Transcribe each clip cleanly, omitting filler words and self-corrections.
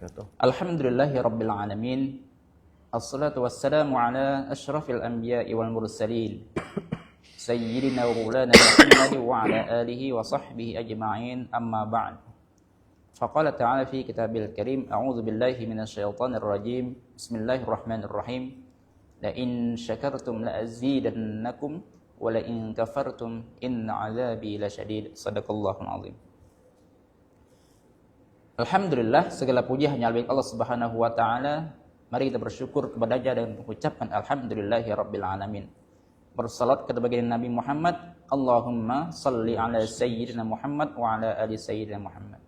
wabarakatuh. Alhamdulillahi Rabbil Alamin. Assalatu wassalamu ala ashrafil anbiya'i wal mursalin Sayyidina wa maulana Muhammad wa ala alihi wa sahbihi ajma'in, amma ba'd. Faqala ta'ala fi kitabil karim, a'udzu billahi minasy syaithanir rajim. Bismillahirrahmanirrahim. La in syakartum la azidannakum wa la in kafartum inna 'adzabi lasyadid. Shadaqallahul azim. Alhamdulillah, segala puji hanya milik Allah Subhanahu wa taala. Mari kita bersyukur kepadanya dan mengucapkan alhamdulillahi rabbil alamin. Bersalat kepada baginda Nabi Muhammad, Allahumma salli ala sayyidina Muhammad wa ala ali sayyidina Muhammad.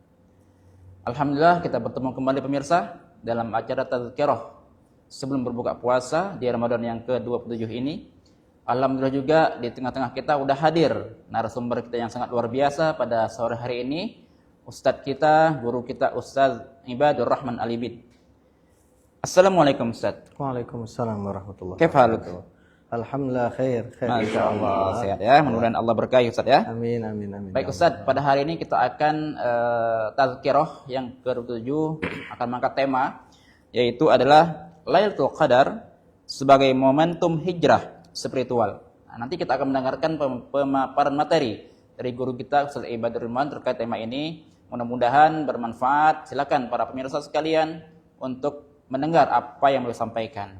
Alhamdulillah, kita bertemu kembali pemirsa dalam acara tazkirah sebelum berbuka puasa di Ramadan yang ke-27 ini. Alhamdulillah juga di tengah-tengah kita sudah hadir narasumber kita yang sangat luar biasa pada sore hari ini. Ustadz kita, guru kita, Ustadz Ibadur Rahman Alibid. Assalamualaikum Ustadz. Waalaikumsalam warahmatullahi Kaif haluk? wabarakatuh. Alhamdulillah khair. Masya Allah, sehat ya. Mudah-mudahan Allah berkahi Ustadz ya. Amin, amin, amin. Baik Ustadz, pada hari ini kita akan tazkirah yang ke-27 akan mengangkat tema, yaitu adalah Lailatul Qadar sebagai momentum hijrah spiritual. Nah, nanti kita akan mendengarkan pemaparan materi dari guru kita Ustadz Ibadur Rahman terkait tema ini. Mudah-mudahan bermanfaat. Silakan para pemirsa sekalian untuk mendengar apa yang beliau sampaikan.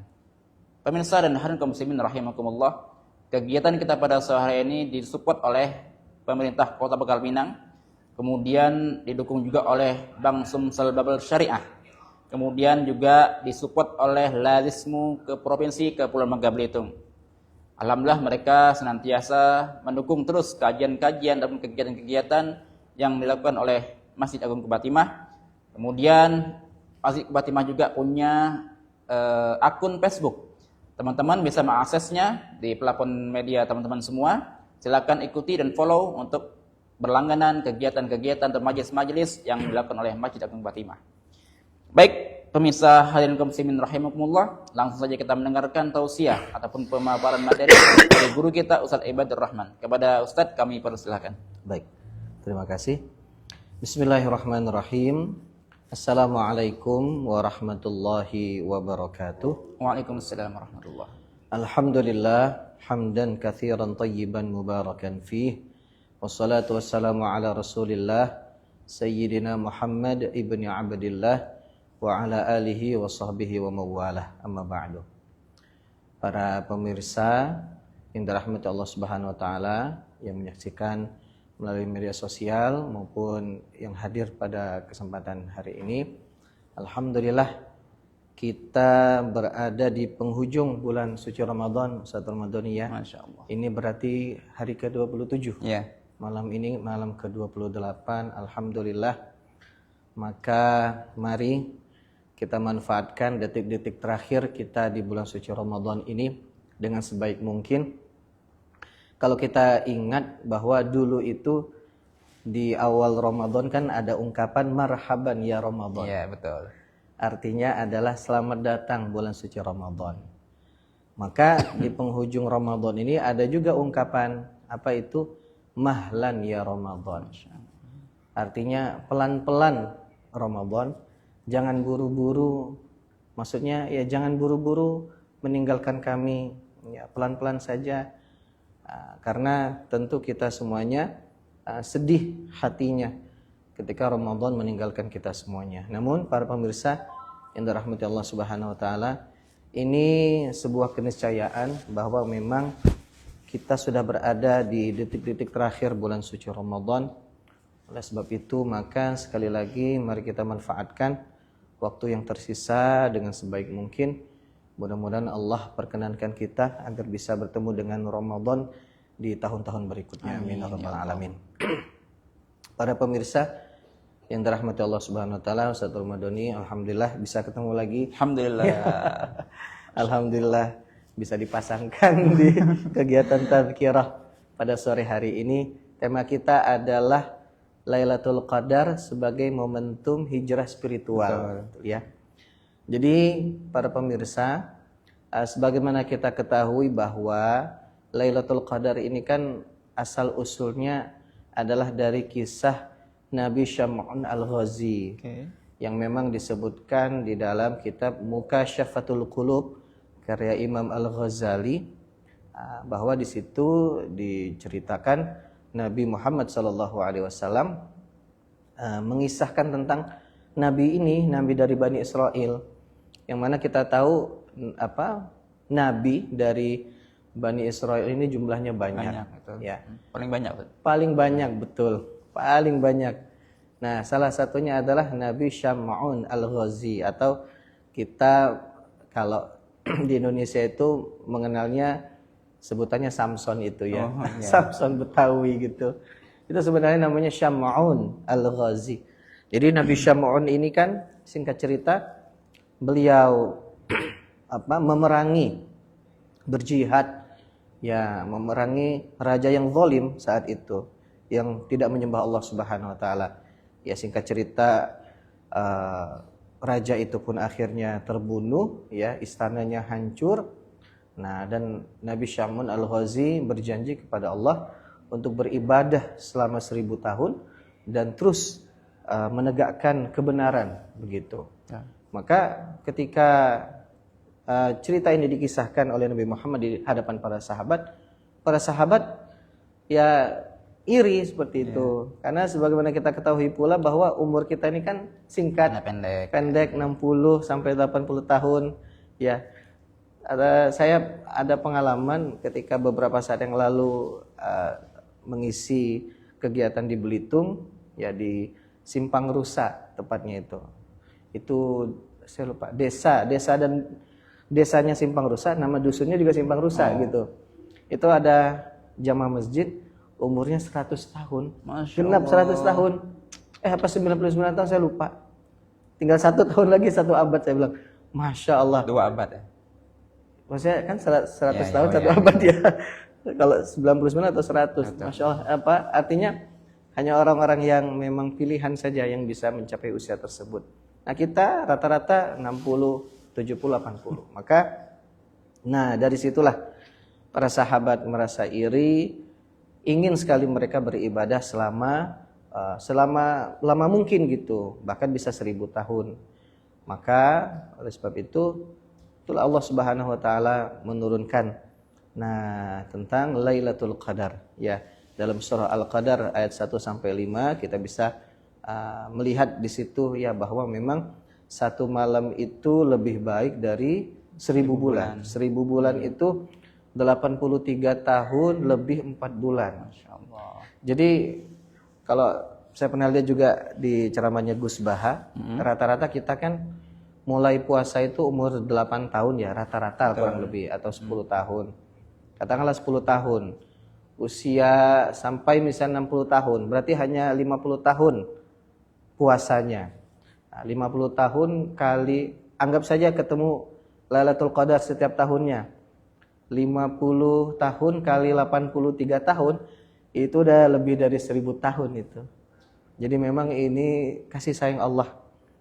Pemirsa dan hadirin kaum muslimin rahimakumullah, kegiatan kita pada sore hari ini disupport oleh pemerintah Kota Bangka Pinang, kemudian didukung juga oleh Bank Sumsel Babel Syariah, kemudian juga disupport oleh Lazismu ke Provinsi Kepulauan Bangka Belitung. Alhamdulillah mereka senantiasa mendukung terus kajian-kajian dan kegiatan-kegiatan yang dilakukan oleh Masjid Agung Kebatimah. Kemudian Masjid Kebatimah juga punya akun Facebook. Teman-teman bisa mengaksesnya di platform media teman-teman semua. Silakan ikuti dan follow untuk berlangganan kegiatan-kegiatan dan majelis-majelis yang dilakukan oleh Masjid Agung Kebatimah. Baik, pemirsa hadirin kaum muslimin rahimakumullah, langsung saja kita mendengarkan tausiah ataupun pemaparan materi dari guru kita Ustadz Ibadur Rahman. Kepada Ustadz kami persilakan. Baik. Terima kasih. Bismillahirrahmanirrahim. Assalamualaikum warahmatullahi wabarakatuh. Waalaikumsalam warahmatullahi. Alhamdulillah hamdan katsiran tayyiban mubarakan fih. Wassalatu wassalamu ala Rasulillah Sayyidina Muhammad ibni Abdillah wa ala alihi wa sahbihi wa mawalah. Amma ba'du. Para pemirsa yang dirahmati Allah Subhanahu wa taala yang menyaksikan melalui media sosial maupun yang hadir pada kesempatan hari ini, alhamdulillah kita berada di penghujung bulan suci Ramadan, Ustaz Ramadhani ya. Masya Allah. Ini berarti hari ke-27. Ya. Malam ini malam ke-28, alhamdulillah. Maka mari kita manfaatkan detik-detik terakhir kita di bulan suci Ramadan ini dengan sebaik mungkin. Kalau kita ingat bahwa dulu itu di awal Ramadan kan ada ungkapan marhaban ya Ramadan. Iya, betul. Artinya adalah selamat datang bulan suci Ramadan. Maka di penghujung Ramadan ini ada juga ungkapan apa itu? Mahlan ya Ramadan. Artinya pelan-pelan Ramadan, jangan buru-buru. Maksudnya ya jangan buru-buru meninggalkan kami, ya pelan-pelan saja. Karena tentu kita semuanya sedih hatinya ketika Ramadan meninggalkan kita semuanya. Namun para pemirsa yang dirahmati Allah Subhanahu wa taala, ini sebuah keniscayaan bahwa memang kita sudah berada di detik-detik terakhir bulan suci Ramadan. Oleh sebab itu maka sekali lagi mari kita manfaatkan waktu yang tersisa dengan sebaik mungkin. Mudah-mudahan Allah perkenankan kita agar bisa bertemu dengan Ramadan di tahun-tahun berikutnya. Amin ya rabbal alamin. Para pemirsa yang dirahmati Allah Subhanahu wa taala, Ustaz Ramadhani, alhamdulillah bisa ketemu lagi. Alhamdulillah. Alhamdulillah bisa dipasangkan di kegiatan tazkirah pada sore hari ini. Tema kita adalah Lailatul Qadar sebagai momentum hijrah spiritual. Betul. Ya. Jadi para pemirsa, sebagaimana kita ketahui bahwa Lailatul Qadar ini kan asal usulnya adalah dari kisah Nabi Syam'un Al-Ghazi yang memang disebutkan di dalam kitab Mukasyafatul Qulub karya Imam Al-Ghazali, bahwa di situ diceritakan Nabi Muhammad SAW mengisahkan tentang nabi ini, nabi dari Bani Israel, yang mana kita tahu nabi dari Bani Israel ini jumlahnya banyak, betul. ya. Paling banyak, Ustaz. Paling banyak, betul. Paling banyak. Nah, salah satunya adalah Nabi Syam'un Al-Ghazi, atau kita kalau di Indonesia itu mengenalnya sebutannya Samson itu ya. Oh, iya. Samson Betawi gitu. Itu sebenarnya namanya Syam'un Al-Ghazi. Jadi Nabi Syam'un ini kan singkat cerita beliau memerangi, berjihad, ya, memerangi raja yang zalim saat itu, yang tidak menyembah Allah Subhanahu wa taala. Ya, singkat cerita raja itu pun akhirnya terbunuh, ya, istananya hancur. Nah, dan Nabi Syam'un Al-Ghazi berjanji kepada Allah untuk beribadah selama 1000 tahun dan terus menegakkan kebenaran, begitu. Ya. Maka ketika cerita ini dikisahkan oleh Nabi Muhammad di hadapan para sahabat ya iri seperti itu. Karena sebagaimana kita ketahui pula bahwa umur kita ini kan singkat, pendek 60 sampai 80 tahun, ya. Saya ada pengalaman ketika beberapa saat yang lalu mengisi kegiatan di Belitung, ya, di Simpang Rusa tepatnya itu. Itu saya lupa, desa dan desanya Simpang Rusa, nama dusunnya juga Simpang Rusa gitu. Itu ada jamaah masjid umurnya 100 tahun. Genap 100 tahun. Apa 99 tahun saya lupa. Tinggal 1 tahun lagi 1 abad, saya bilang. Masya Allah. 2 abad ya. Maksudnya kan 100 tahun 1 abad ya. Kalau 99 atau 100. Masya Allah. Artinya hanya orang-orang yang memang pilihan saja yang bisa mencapai usia tersebut. Nah, kita rata-rata 60, 70, 80. Maka dari situlah para sahabat merasa iri, ingin sekali mereka beribadah selama lama mungkin gitu, bahkan bisa 1000 tahun. Maka oleh sebab itu itulah Allah Subhanahu wa taala menurunkan tentang Lailatul Qadar, ya. Dalam surah Al-Qadar ayat 1 sampai 5 kita bisa melihat di situ, ya, bahwa memang 1 malam itu lebih baik dari 1000 bulan. 1000 bulan itu 83 tahun lebih 4 bulan. Masya Allah. Jadi kalau saya pernah lihat juga di ceramahnya Gus Baha, rata-rata kita kan mulai puasa itu umur 8 tahun ya, rata-rata kurang lebih, atau 10 tahun. Katakanlah 10 tahun. Usia sampai misalnya 60 tahun, berarti hanya 50 tahun puasanya. 50 tahun kali, anggap saja ketemu Lailatul Qadar setiap tahunnya. 50 tahun kali 83 tahun, itu udah lebih dari 1000 tahun itu. Jadi memang ini kasih sayang Allah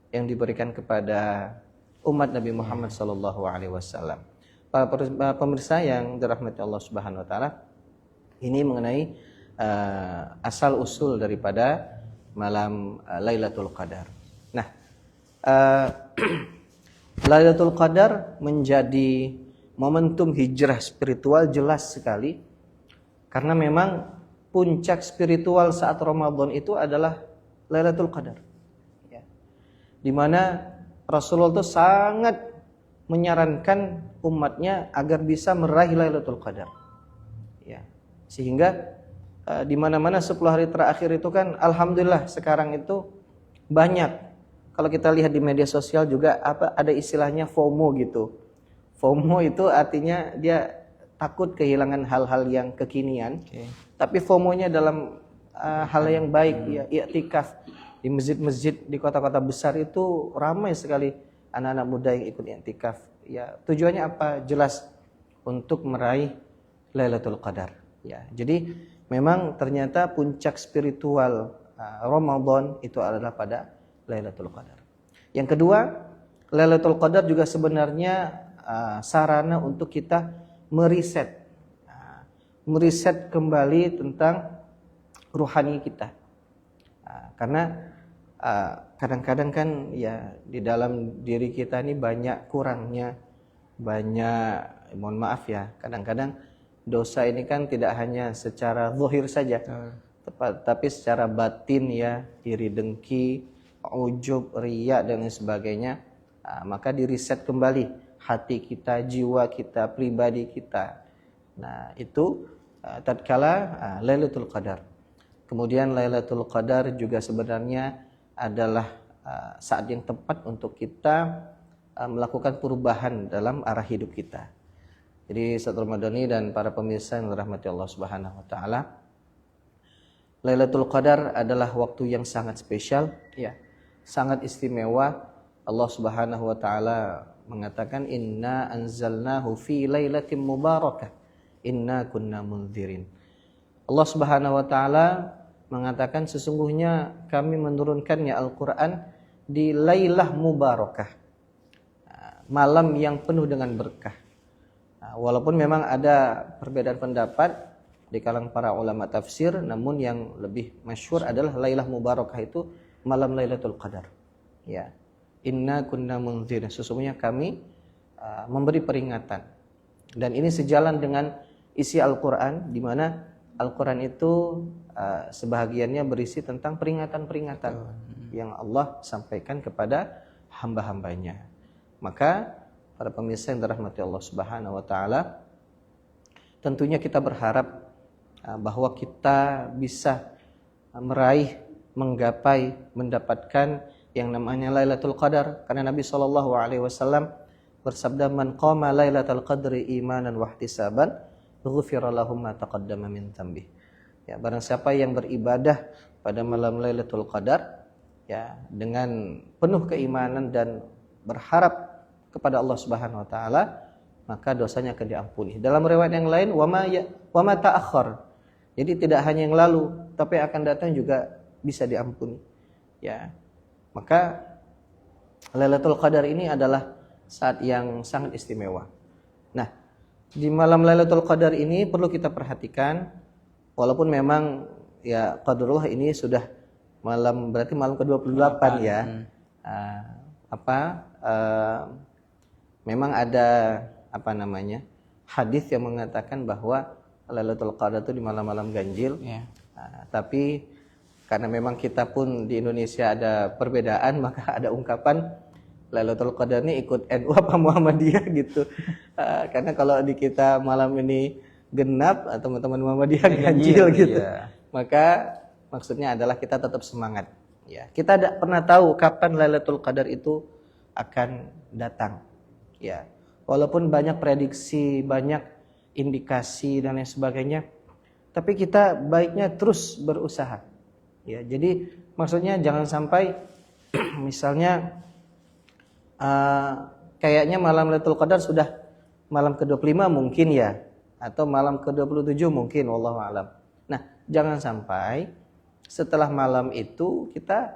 yang diberikan kepada umat Nabi Muhammad SAW. Para pemirsa yang dirahmati Allah Subhanahu Wa Taala, ini mengenai asal usul daripada malam Lailatul Qadar. Nah, Lailatul Qadar menjadi momentum hijrah spiritual jelas sekali, karena memang puncak spiritual saat Ramadan itu adalah Lailatul Qadar, ya. Dimana Rasulullah itu sangat menyarankan umatnya agar bisa meraih Lailatul Qadar, ya. Sehingga di mana-mana 10 hari terakhir itu kan alhamdulillah sekarang itu banyak. Kalau kita lihat di media sosial juga ada istilahnya FOMO gitu. FOMO itu artinya dia takut kehilangan hal-hal yang kekinian. Tapi FOMO-nya dalam hal yang baik, ya, i'tikaf di masjid-masjid di kota-kota besar itu ramai sekali anak-anak muda yang ikut i'tikaf. Ya, tujuannya apa? Jelas untuk meraih Lailatul Qadar, ya. Jadi memang ternyata puncak spiritual Ramadan itu adalah pada Lailatul Qadar. Yang kedua, Lailatul Qadar juga sebenarnya sarana untuk kita meriset kembali tentang ruhani kita. Karena kadang-kadang kan ya di dalam diri kita ini banyak kurangnya, banyak, mohon maaf ya, kadang-kadang dosa ini kan tidak hanya secara zahir saja, tapi secara batin ya, iri dengki, ujub, riya dan lain sebagainya. Maka diriset kembali hati kita, jiwa kita, pribadi kita. Nah, itu tatkala Lailatul Qadar. Kemudian Lailatul Qadar juga sebenarnya adalah saat yang tepat untuk kita melakukan perubahan dalam arah hidup kita. Jadi Ustaz Ramadhani dan para pemirsa yang dirahmati Allah Subhanahu wa taala, Lailatul Qadar adalah waktu yang sangat spesial, ya, sangat istimewa. Allah Subhanahu wa taala mengatakan inna anzalnahu fi lailatin mubarakah inna kunna mundzirin. Allah Subhanahu wa taala mengatakan sesungguhnya kami menurunkannya Al-Qur'an di lailah mubarakah, malam yang penuh dengan berkah. Walaupun memang ada perbedaan pendapat di kalangan para ulama tafsir, namun yang lebih masyhur adalah lailah mubarakah itu malam Lailatul Qadar. Ya. Inna kunna mundzirin, sesungguhnya kami memberi peringatan. Dan ini sejalan dengan isi Al-Qur'an, di mana Al-Qur'an itu sebahagiannya berisi tentang peringatan-peringatan yang Allah sampaikan kepada hamba-hambanya. Maka para pemirsa yang dirahmati Allah Subhanahu wa taala, tentunya kita berharap bahwa kita bisa meraih, menggapai, mendapatkan yang namanya Lailatul Qadar, karena Nabi SAW bersabda, man qama Lailatul Qadri imanan wa ihtisaban ghufira lahu ma taqaddama min dzambi. Ya, barang siapa yang beribadah pada malam Lailatul Qadar ya dengan penuh keimanan dan berharap kepada Allah Subhanahu wa taala, maka dosanya akan diampuni. Dalam riwayat yang lain, wa ma ta'akhkhar. Jadi tidak hanya yang lalu, tapi akan datang juga bisa diampuni. Ya. Maka Lailatul Qadar ini adalah saat yang sangat istimewa. Nah, di malam Lailatul Qadar ini perlu kita perhatikan, walaupun memang ya Qadrullah ini sudah berarti malam ke-28 ya. Memang ada hadis yang mengatakan bahwa Lailatul Qadar itu di malam-malam ganjil. Tapi karena memang kita pun di Indonesia ada perbedaan, maka ada ungkapan Lailatul Qadar ini ikut NU apa Muhammadiyah gitu. Karena kalau di kita malam ini genap, teman-teman Muhammadiyah ganjil gitu. Maka maksudnya adalah kita tetap semangat. Ya, kita tidak pernah tahu kapan Lailatul Qadar itu akan datang. Ya, walaupun banyak prediksi, banyak indikasi dan lain sebagainya, tapi kita baiknya terus berusaha. Ya, jadi maksudnya jangan sampai misalnya kayaknya malam Lailatul Qadar sudah malam ke-25 mungkin ya, atau malam ke-27 mungkin, wallahu alam. Nah, jangan sampai setelah malam itu kita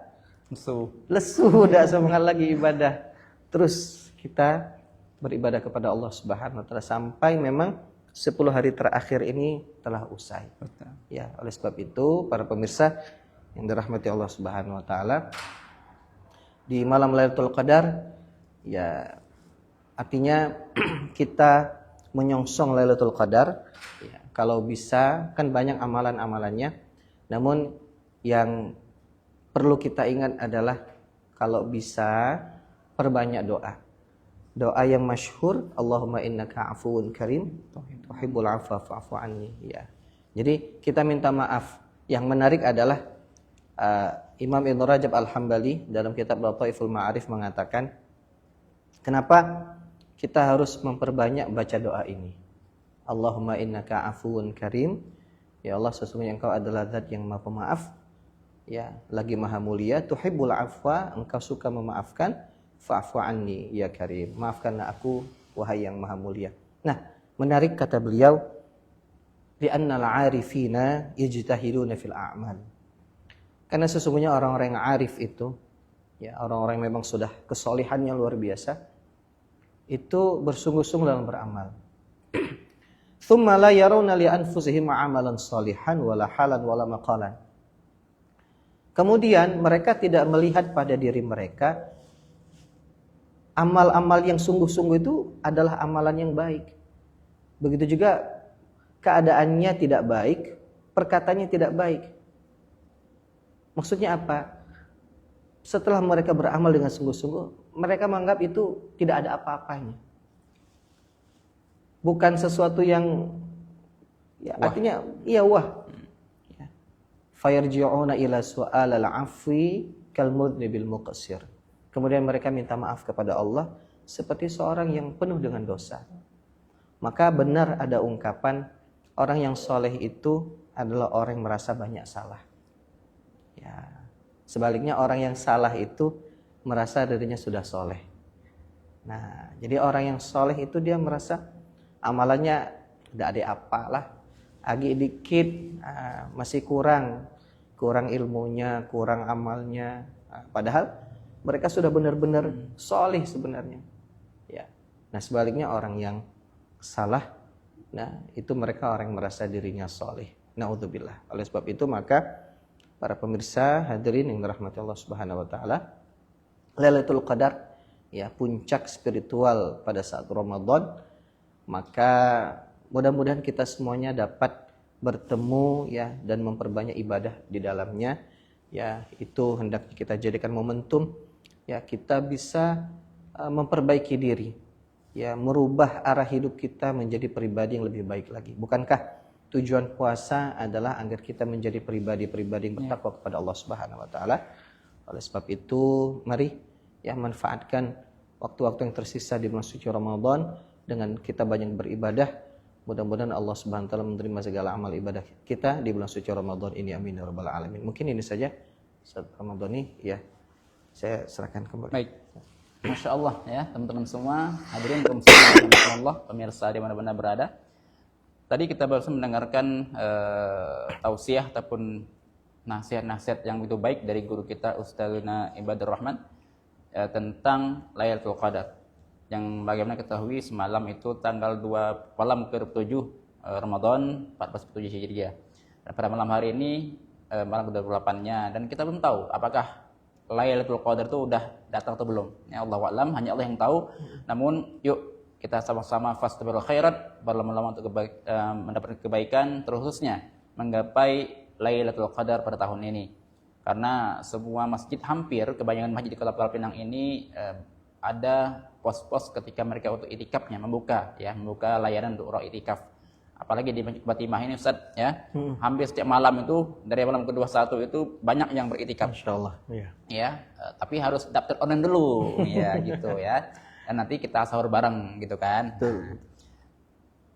lesu, tidak semangat lagi ibadah. Terus kita beribadah kepada Allah Subhanahu wa taala sampai memang 10 hari terakhir ini telah usai. Ya, oleh sebab itu para pemirsa yang dirahmati Allah Subhanahu wa taala, di malam Lailatul Qadar ya artinya kita menyongsong Lailatul Qadar. Ya, kalau bisa kan banyak amalan-amalannya. Namun yang perlu kita ingat adalah kalau bisa perbanyak doa. Doa yang masyhur, Allahumma innaka afuwun karim tuhibbul afwa fa'fu anni. Ya. Jadi kita minta maaf. Yang menarik adalah Imam Ibn Rajab Al-Hambali dalam kitab Lataiful Ma'arif mengatakan, kenapa kita harus memperbanyak baca doa ini? Allahumma innaka afuwun karim. Ya Allah, sesungguhnya Engkau adalah zat yang Maha Pemaaf. Ya, lagi Maha Mulia. Tuhibbul afwa, Engkau suka memaafkan. Fa'fu anni ya karim, maafkanlah aku wahai yang Maha Mulia. Nah, menarik kata beliau, li'annal 'arifina yajtahiduna fil a'mal. Karena sesungguhnya orang-orang yang arif itu, ya orang-orang yang memang sudah kesolihannya luar biasa, itu bersungguh-sungguh dalam beramal. Tsumma la yarawna li anfusihim 'amalan shalihan wala halan wala maqalan. Kemudian mereka tidak melihat pada diri mereka amal-amal yang sungguh-sungguh itu adalah amalan yang baik. Begitu juga keadaannya tidak baik, perkataannya tidak baik. Maksudnya apa? Setelah mereka beramal dengan sungguh-sungguh, mereka menganggap itu tidak ada apa-apanya. Bukan sesuatu yang ya, artinya iya wah. Ya. Fayarji'una ila su'alal afwi kal mudnibil muqassir. Kemudian mereka minta maaf kepada Allah seperti seorang yang penuh dengan dosa. Maka benar ada ungkapan orang yang soleh itu adalah orang yang merasa banyak salah. Ya. Sebaliknya orang yang salah itu merasa dirinya sudah soleh. Nah, jadi orang yang soleh itu dia merasa amalannya tidak ada apalah, agak dikit, masih kurang ilmunya, kurang amalnya. Padahal mereka sudah benar-benar soleh sebenarnya. Ya. Nah, sebaliknya orang yang salah, nah itu mereka orang yang merasa dirinya soleh. Naudzubillah. Oleh sebab itu maka para pemirsa hadirin yang dirahmati Allah Subhanahu wa taala, Lailatul Qadar ya puncak spiritual pada saat Ramadan. Maka mudah-mudahan kita semuanya dapat bertemu ya dan memperbanyak ibadah di dalamnya. Ya, itu hendaknya kita jadikan momentum ya kita bisa memperbaiki diri. Ya, merubah arah hidup kita menjadi pribadi yang lebih baik lagi. Bukankah tujuan puasa adalah agar kita menjadi pribadi-pribadi yang bertakwa kepada Allah Subhanahu wa taala. Oleh sebab itu, mari ya manfaatkan waktu-waktu yang tersisa di bulan suci Ramadan dengan kita banyak beribadah. Mudah-mudahan Allah Subhanahu wa taala menerima segala amal ibadah kita di bulan suci Ramadan ini. Amin ya rabbal alamin. Mungkin ini saja saat Ramadan ini ya. Saya serahkan kembali. Baik. Masya Allah ya teman-teman semua, hadirin kaum muslimin Allah, pemirsa di mana-mana berada. Tadi kita baru mendengarkan tausiah ataupun nasihat-nasihat yang begitu baik dari guru kita Ustazuna Ibadur Rahman tentang Lailatul Qadar. Yang bagaimana ketahui semalam itu tanggal 2 malam ke-27 Ramadan 1447 Hijriah. Dan pada malam hari ini malam ke-28-nya dan kita belum tahu apakah Lailatul Qadar itu udah datang atau belum. Ya Allah wa'lam, hanya Allah yang tahu. Namun yuk kita sama-sama fastabiqul khairat, berlama-lama untuk mendapatkan kebaikan, terkhususnya menggapai Lailatul Qadar pada tahun ini. Karena semua masjid, hampir kebanyakan masjid di Kota Pulau Pinang ini ada pos-pos ketika mereka untuk itikafnya membuka layanan untuk roh itikaf. Apalagi di Masjid Fatimah ini Ustaz ya. Hampir setiap malam itu dari malam ke-21 itu banyak yang beritikaf. Insyaallah ya. Ya, tapi harus daftar online dulu ya gitu ya. Dan nanti kita sahur bareng gitu kan. Betul.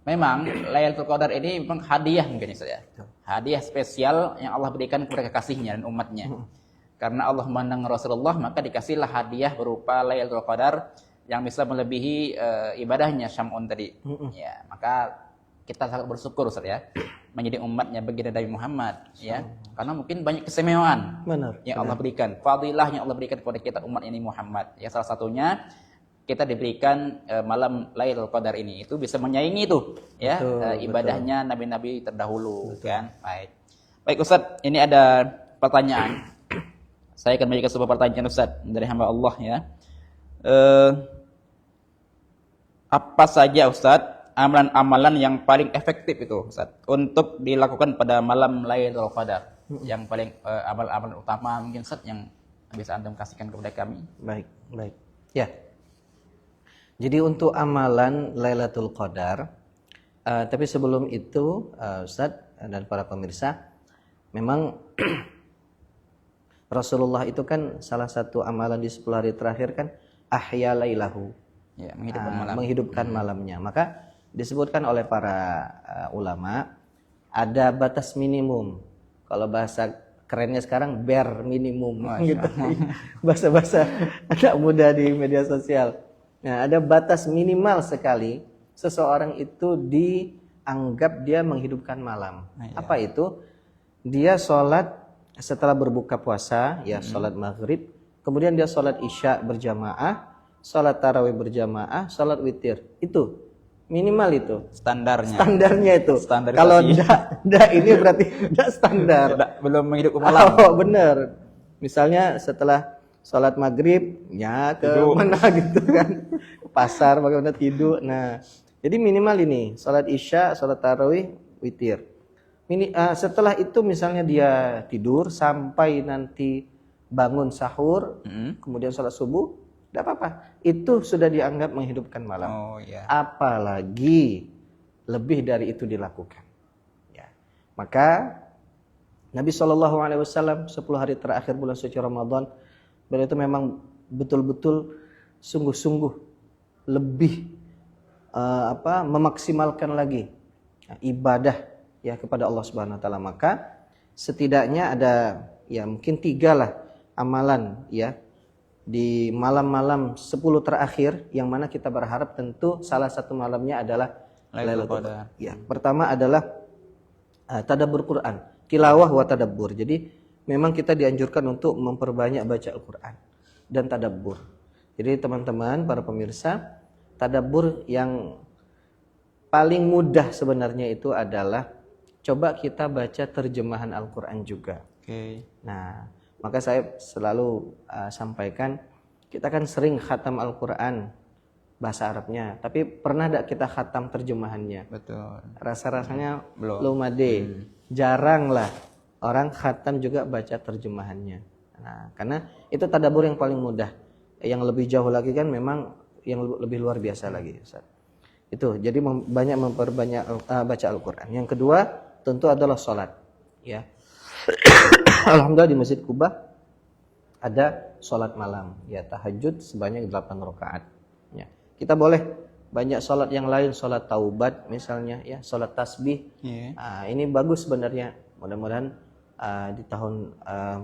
Memang Lailatul Qadar ini memang hadiah mungkin ya. Hadiah spesial yang Allah berikan kepada kekasihnya dan umatnya. Karena Allah memandang Rasulullah, maka dikasihlah hadiah berupa Lailatul Qadar yang bisa melebihi ibadahnya Syam'un tadi. Ya, maka kita sangat bersyukur Ustaz ya menjadi umatnya baginda Nabi Muhammad ya. Karena mungkin banyak keistimewaan yang Allah berikan, fadilah yang Allah berikan kepada kita umat ini Muhammad. Ya, salah satunya kita diberikan malam Lailatul Qadar ini itu bisa menyaingi itu ya ibadahnya nabi-nabi terdahulu kan. Baik Ustaz, ini ada pertanyaan. Saya akan memberikan sebuah pertanyaan Ustaz dari hamba Allah ya. Apa saja Ustaz amalan-amalan yang paling efektif itu Ustaz untuk dilakukan pada malam Lailatul Qadar? Yang paling amal-amal utama mungkin Ustaz yang bisa Anda kasihkan kepada kami. Baik. Ya. Jadi untuk amalan Lailatul Qadar, tapi sebelum itu Ustaz dan para pemirsa, memang Rasulullah itu kan salah satu amalan di 10 hari terakhir kan ahya lailahu. Ya, menghidupkan malamnya. Maka disebutkan oleh para ulama ada batas minimum. Kalau bahasa kerennya sekarang bare minimum gitu. Bahasa-bahasa anak muda di media sosial. Nah, ada batas minimal sekali seseorang itu dianggap dia menghidupkan malam. Apa itu? Dia sholat setelah berbuka puasa, ya sholat maghrib, kemudian dia sholat isya berjamaah, sholat tarawih berjamaah, sholat witir. Itu minimal itu. Standarnya itu. Kalau enggak ini berarti enggak standar. Belum menghidupkan malam. Oh, benar. Misalnya setelah sholat maghrib, ya ke mana gitu kan, ke pasar, bagaimana tidur. Nah, jadi minimal ini, sholat isya, sholat tarawih, witir. Setelah itu misalnya dia tidur sampai nanti bangun sahur, kemudian sholat subuh, tidak apa-apa. Itu sudah dianggap menghidupkan malam. Oh ya. Apalagi lebih dari itu dilakukan. Ya. Maka Nabi SAW 10 hari terakhir bulan suci Ramadan, beliau itu memang betul-betul sungguh-sungguh lebih memaksimalkan lagi ibadah ya kepada Allah Subhanahu Wa Taala. Maka setidaknya ada ya mungkin 3 lah amalan ya di malam-malam 10 terakhir yang mana kita berharap tentu salah satu malamnya adalah Lailatul Qadar. Ya, pertama adalah tadabbur Quran, tilawah wa tadabbur. Jadi memang kita dianjurkan untuk memperbanyak baca Al-Qur'an dan tadabbur. Jadi teman-teman para pemirsa, tadabbur yang paling mudah sebenarnya itu adalah coba kita baca terjemahan Al-Qur'an juga. Oke. Nah, maka saya selalu sampaikan, kita kan sering khatam Al-Quran bahasa Arabnya, tapi pernah tidak kita khatam terjemahannya? Betul. Rasa-rasanya Belum. lumade. Jarang lah orang khatam juga baca terjemahannya. Nah, karena itu tadabbur yang paling mudah. Yang lebih jauh lagi kan memang yang lebih luar biasa lagi, Ustaz. Itu, jadi banyak memperbanyak baca Al-Quran. Yang kedua tentu adalah sholat. Ya. Alhamdulillah di Masjid Kuba ada sholat malam, ya tahajud sebanyak 8 rakaat. Ya. Kita boleh banyak sholat yang lain, sholat taubat misalnya, ya sholat tasbih. Ini bagus sebenarnya. Mudah-mudahan di tahun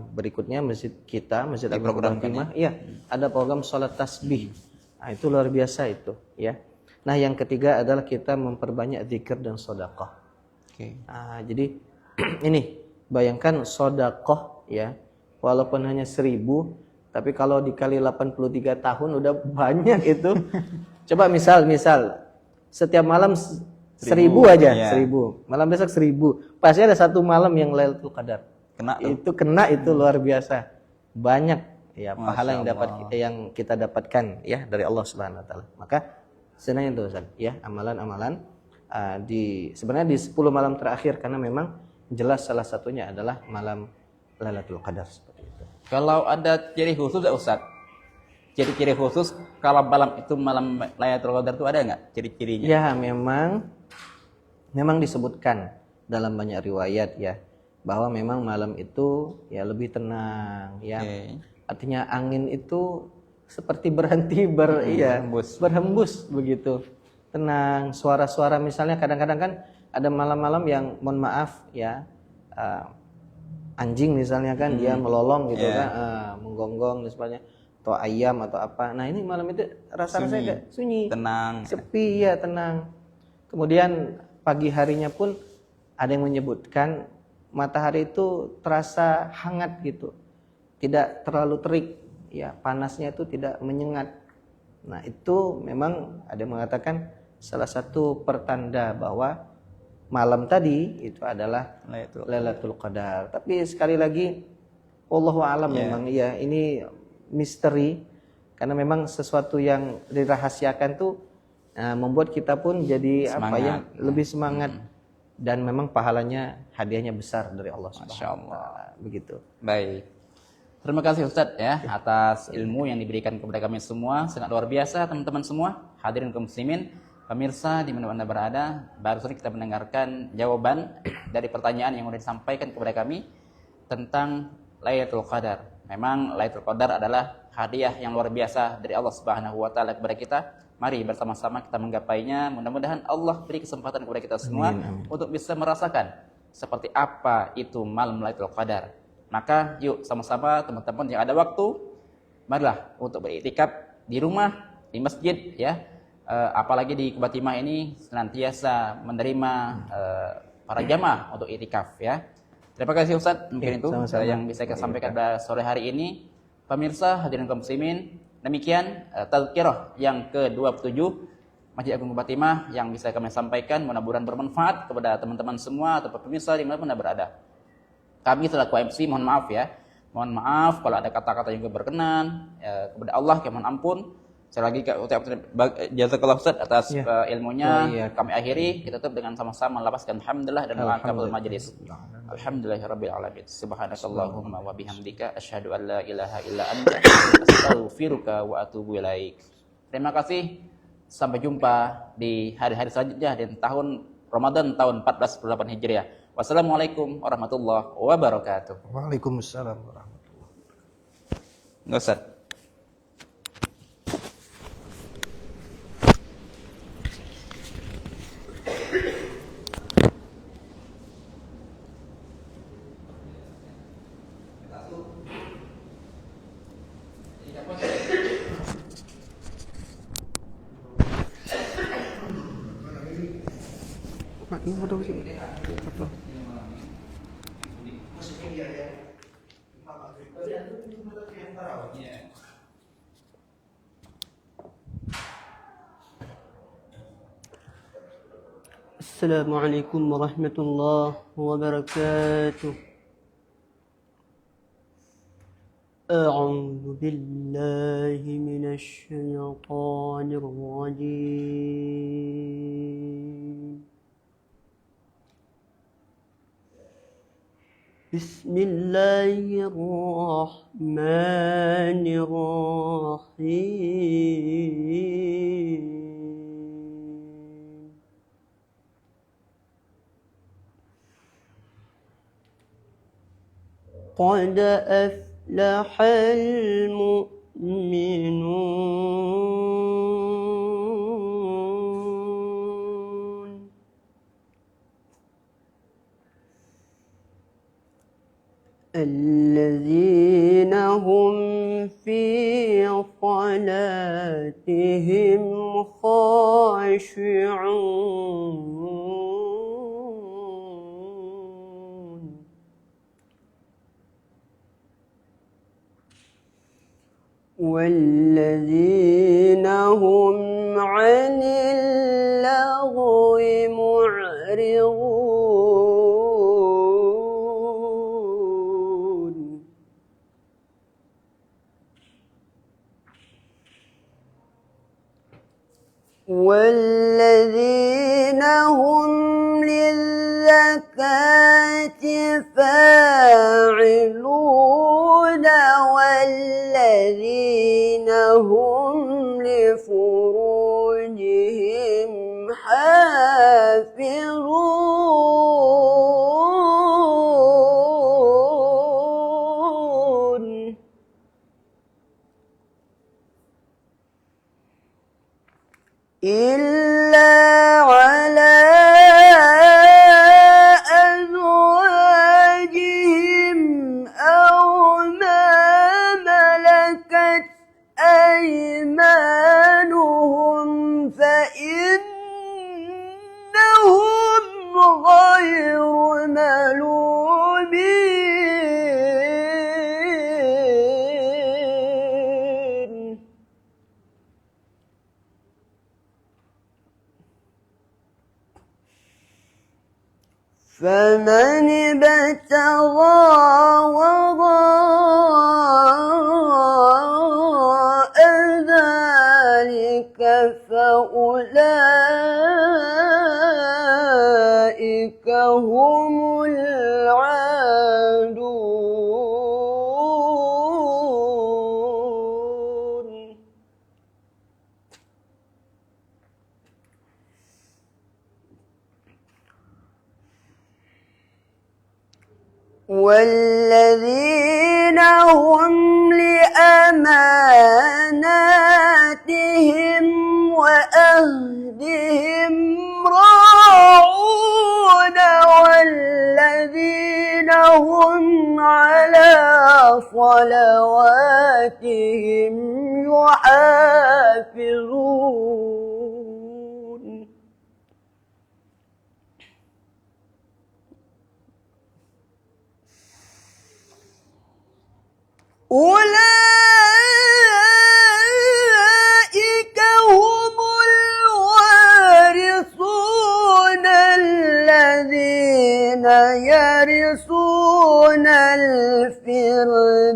berikutnya masjid kita, Masjid Agung Timah, ya ada program sholat tasbih. Nah, itu luar biasa itu, ya. Nah yang ketiga adalah kita memperbanyak zikir dan sedekah. Jadi ini. Bayangkan sodakoh ya, walaupun hanya 1000, tapi kalau dikali 83 tahun udah banyak itu. Coba misal setiap malam 1000 aja, ya. 1000. Malam besok 1000. Pasti ada satu malam yang Lailatul Qadar. Kena itu luar biasa. Banyak ya pahala yang kita dapatkan ya dari Allah Subhanahu Wa Taala. Maka senang itu Ustaz, ya amalan-amalan sebenarnya di 10 malam terakhir, karena memang jelas salah satunya adalah malam Lailatul Qadar seperti itu. Kalau ada ciri khusus ya Ustaz? Ciri-ciri khusus kalau malam itu malam Lailatul Qadar itu ada nggak ciri-cirinya? Ya memang disebutkan dalam banyak riwayat ya, bahwa memang malam itu ya lebih tenang ya. Artinya angin itu seperti berhenti berhembus begitu. Tenang, suara-suara misalnya kadang-kadang kan ada malam-malam yang mohon maaf ya, anjing misalnya kan dia melolong gitu kan, menggonggong dan sebagainya, atau ayam atau apa. Nah ini malam itu rasa-rasanya kayak sunyi, tenang, sepi ya, tenang. Kemudian pagi harinya pun ada yang menyebutkan matahari itu terasa hangat gitu, tidak terlalu terik ya, panasnya itu tidak menyengat. Nah itu memang ada yang mengatakan salah satu pertanda bahwa malam tadi itu adalah Lailatul Qadar. Tapi sekali lagi wallahu a'lam memang ya ini misteri, karena memang sesuatu yang dirahasiakan tuh membuat kita pun jadi semangat. Lebih semangat, dan memang pahalanya hadiahnya besar dari Allah Subhanahu wa taala. Begitu. Baik. Terima kasih Ustadz ya atas ilmu yang diberikan kepada kami semua, sangat luar biasa teman-teman semua, hadirin kaum muslimin. Pemirsa di mana Anda berada, barusan kita mendengarkan jawaban dari pertanyaan yang sudah disampaikan kepada kami tentang Lailatul Qadar. Memang Lailatul Qadar adalah hadiah yang luar biasa dari Allah Subhanahu wa taala kepada kita. Mari bersama-sama kita menggapainya. Mudah-mudahan Allah beri kesempatan kepada kita semua untuk bisa merasakan seperti apa itu malam Lailatul Qadar. Maka yuk sama-sama teman-teman yang ada waktu, marilah untuk beriktikaf di rumah, di masjid ya. Apalagi di Kuba Timah ini senantiasa menerima para jamaah untuk iktikaf ya. Terima kasih Ustaz, mungkin itu yang bisa saya sampaikan pada sore hari ini. Pemirsa hadirin kaum muslimin, demikian tazkirah yang ke-27 Masjid Agung Kuba Timah yang bisa kami sampaikan, mudah-mudahan bermanfaat kepada teman-teman semua atau pemirsa di mana pun Anda berada. Kami selaku MC mohon maaf ya, Mohon maaf kalau ada kata-kata yang berkenan, kepada Allah mohon ampun. Sekali lagi jazakallahu Ustaz atas ilmunya. Kami akhiri, kita tutup dengan sama-sama melapaskan alhamdulillah dan doa kafatul majelis. Alhamdulillahirabbil alamin. Subhanakallahumma wa bihamdika asyhadu an la ilaha illa anta astaghfiruka wa atubu ilaik. Terima kasih. Sampai jumpa di hari-hari selanjutnya di tahun Ramadan tahun 1448 Hijriah. Wassalamualaikum warahmatullahi wabarakatuh. Waalaikumsalam warahmatullahi wabarakatuh. Nggak Ustaz. السلام عليكم ورحمة الله وبركاته. أعوذ بالله من الشيطان الرجيم. بسم الله الرحمن الرحيم. قد أفلح المؤمنون الذين هم في صلاتهم خاشعون والذين هم عن اللغو معرضون والذين هم للزكاة فاعلون والذين هم لفروجهم حافظون إلا على أزواجهم أو ما ملكت أيمانهم فإنهم غير ملومين فمن ابتغى وراء ذلك فأولئك هم العادون والذين هم لأماناتهم وأهدهم راعون والذين هم على صلواتهم يحافظون أولئك هم الوارثون الذين يرثون الفردوس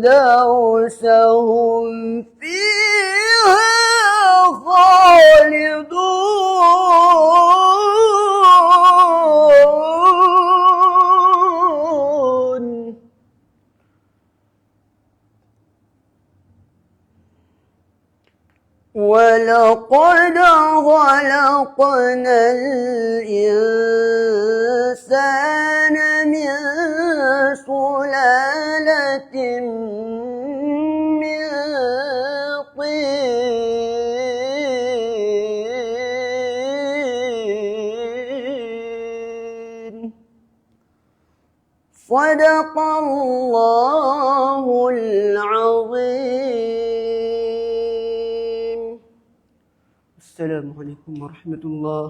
ولقد خلقنا الإنسان من سلالة من طين صدق الله العظيم. السلام عليكم ورحمة الله